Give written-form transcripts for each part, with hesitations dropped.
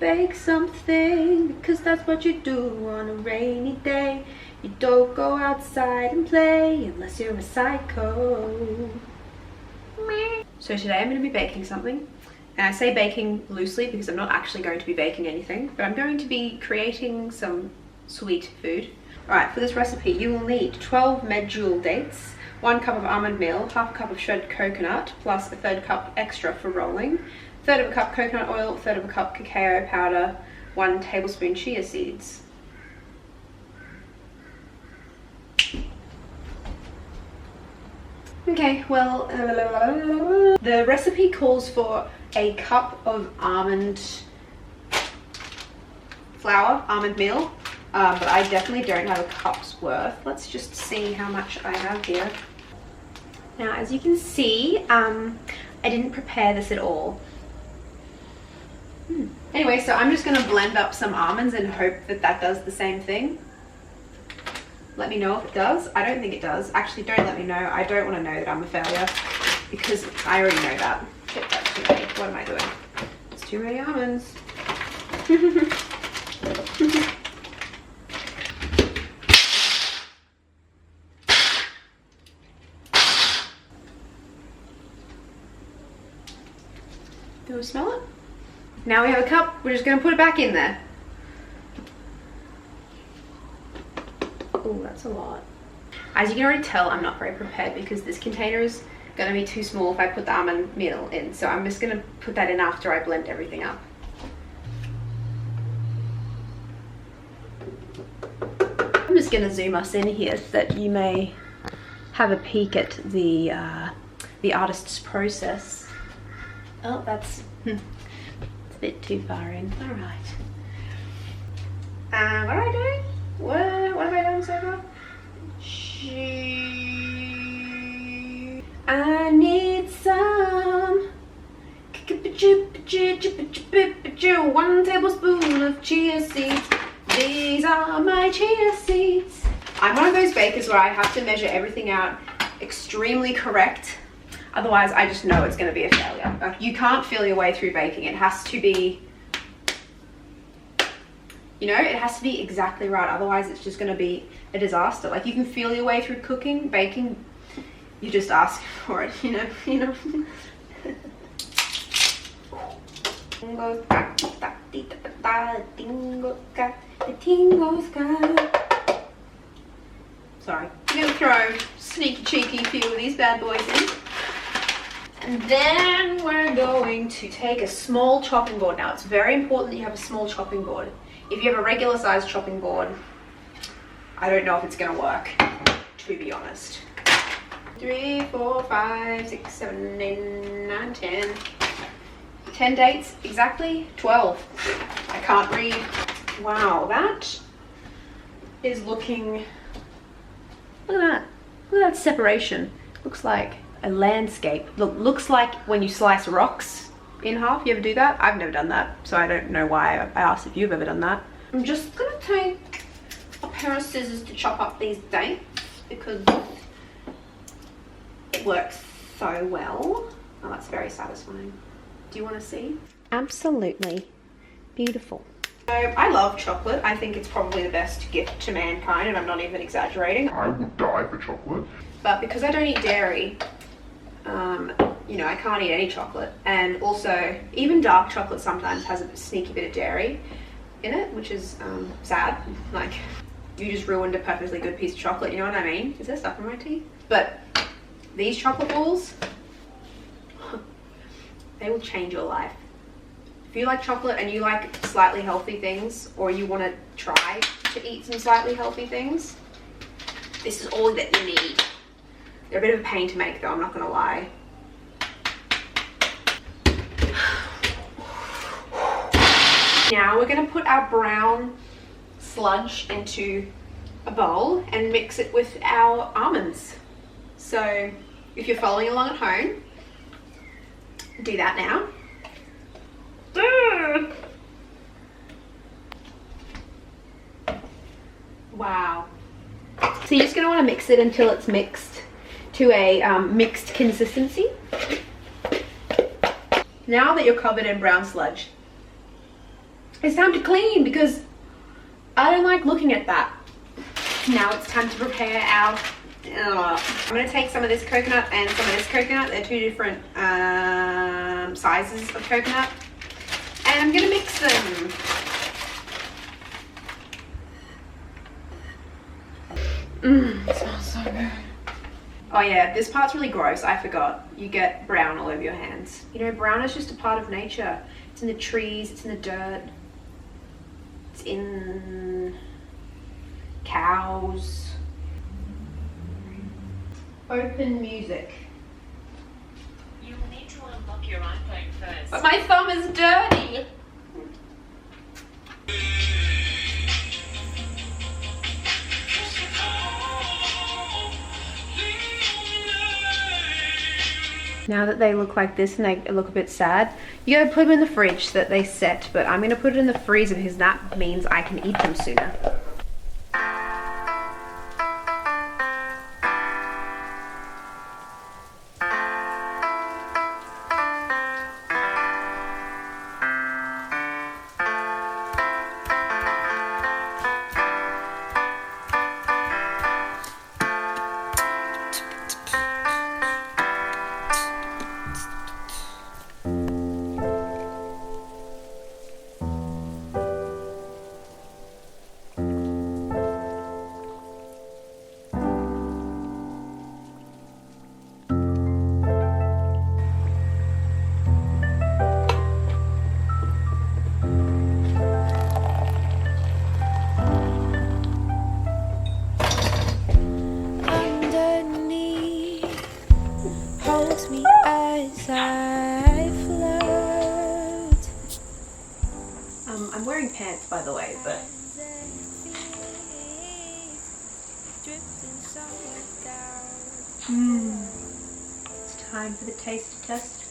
bake something, because that's what you do on a rainy day. You don't go outside and play unless you're a psycho. So today I'm going to be baking something. And I say baking loosely because I'm not actually going to be baking anything, but I'm going to be creating some sweet food. Alright, for this recipe you will need 12 medjool dates, 1 cup of almond meal, half a cup of shredded coconut, plus a third cup extra for rolling, third of a cup coconut oil, third of a cup cacao powder, 1 tablespoon chia seeds. Okay, well, the recipe calls for a cup of almond flour, almond meal, but I definitely don't have a cup's worth. Let's just see how much I have here. Now, as you can see, I didn't prepare this at all. Anyway, so I'm just going to blend up some almonds and hope that that does the same thing. Let me know if it does. I don't think it does. Actually, don't let me know. I don't want to know that I'm a failure because I already know that. Shit, that's too many. What am I doing? It's too many almonds. Do we smell it? Now we have a cup. We're just going to put it back in there. Oh, that's a lot. As you can already tell, I'm not very prepared because this container is going to be too small if I put the almond meal in. So I'm just going to put that in after I blend everything up. I'm just going to zoom us in here so that you may have a peek at the artist's process. Oh, that's it's a bit too far in. All right. What am I doing? What have I done so far? I need some 1 tablespoon of chia seeds. These are my chia seeds. I'm one of those bakers where I have to measure everything out extremely correct. Otherwise, I just know it's going to be a failure. Like, you can't feel your way through baking. It has to be, you know, it has to be exactly right. Otherwise, it's just going to be a disaster. Like, you can feel your way through cooking, baking. You just ask for it, you know. Sorry. I'm going to throw sneaky cheeky a few of these bad boys in. And then we're going to take a small chopping board. Now, it's very important that you have a small chopping board. If you have a regular sized chopping board, I don't know if it's going to work, to be honest. 3, 4, 5, 6, 7, 8, 9, 10. 10 dates, exactly 12. I can't read. Wow, that is looking, look at that. Look at that separation. Looks like a landscape. Looks like when you slice rocks in half. You ever do that? I've never done that, so I don't know why I asked if you've ever done that. I'm just gonna take a pair of scissors to chop up these dates because it works so well. Oh, that's very satisfying. Do you want to see? Absolutely beautiful. So I love chocolate. I think it's probably the best gift to mankind, and I'm not even exaggerating. I would die for chocolate. But because I don't eat dairy, you know, I can't eat any chocolate. And also, even dark chocolate sometimes has a sneaky bit of dairy in it, which is sad. Like, you just ruined a perfectly good piece of chocolate, you know what I mean? Is there stuff in my teeth? But these chocolate balls, they will change your life. If you like chocolate and you like slightly healthy things, or you want to try to eat some slightly healthy things, this is all that you need. They're a bit of a pain to make though, I'm not going to lie. Now we're going to put our brown sludge into a bowl and mix it with our almonds. So if you're following along at home, do that now. Wow. So you're just going to want to mix it until it's mixed to a mixed consistency. Now that you're covered in brown sludge, It's time to clean because I don't like looking at that. Now it's time to prepare our... I'm going to take some of this coconut and some of this coconut. They're two different sizes of coconut. And I'm going to mix them. It smells so good. Oh yeah, this part's really gross. I forgot. You get brown all over your hands. You know, brown is just a part of nature. It's in the trees, it's in the dirt. It's in cows. Open music. You will need to unlock your iPhone first. But my thumb is dirty. Now that they look like this and they look a bit sad, you gotta put them in the fridge so that they set, but I'm gonna put it in the freezer because that means I can eat them sooner. Me as I float. I'm wearing pants, by the way, but it's time for the taste test.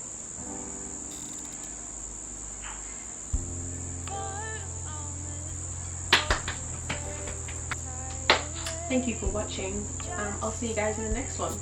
Thank you for watching. I'll see you guys in the next one.